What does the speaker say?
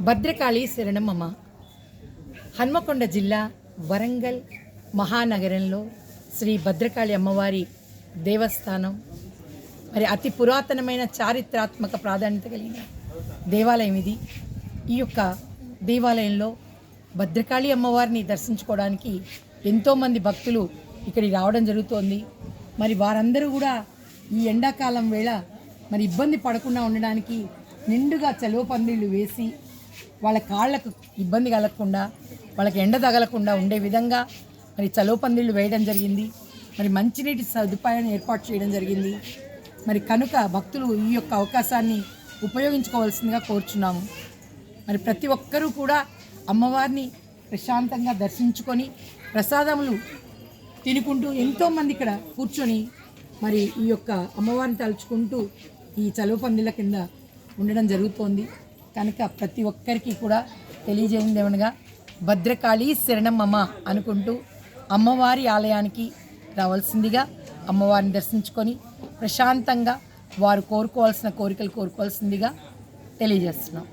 భద్రకాళి శరణమమ్మ. హన్మకొండ జిల్లా వరంగల్ మహానగరంలో శ్రీ భద్రకాళి అమ్మవారి దేవస్థానం. మరి అతి పురాతనమైన చారిత్రాత్మక ప్రాధాన్యత కలిగిన దేవాలయం ఇది. ఈ యొక్క దేవాలయంలో భద్రకాళి అమ్మవారిని దర్శించుకోవడానికి ఎంతోమంది భక్తులు ఇక్కడికి రావడం జరుగుతోంది. మరి వారందరూ కూడా ఈ ఎండాకాలం వేళ మరి ఇబ్బంది పడకుండా ఉండడానికి నిండుగా చలువ పందిళ్ళు వేసి వాళ్ళ కాళ్ళకు ఇబ్బంది కలగకుండా, వాళ్ళకి ఎండ తగలకుండా ఉండే విధంగా మరి చలువ పందిళ్ళు వేయడం జరిగింది. మరి మంచినీటి సదుపాయాన్ని ఏర్పాటు చేయడం జరిగింది. మరి కనుక భక్తులు ఈ యొక్క అవకాశాన్ని ఉపయోగించుకోవాల్సిందిగా కోరుచున్నాము. మరి ప్రతి ఒక్కరూ కూడా అమ్మవారిని ప్రశాంతంగా దర్శించుకొని ప్రసాదములు తినుకుంటూ ఎంతోమంది ఇక్కడ కూర్చొని మరి ఈ యొక్క అమ్మవారిని తలుచుకుంటూ ఈ చలువ పందిళ్ళ కింద ఉండడం జరుగుతోంది. కనుక ప్రతి ఒక్కరికి కూడా తెలియజేయండి ఏమనగా భద్రకాళి శరణమమ్మ అనుకుంటూ అమ్మవారి ఆలయానికి రావాల్సిందిగా, అమ్మవారిని దర్శించుకొని ప్రశాంతంగా వారు కోరుకోవాల్సిన కోరికలు కోరుకోవాల్సిందిగా తెలియజేస్తున్నాం.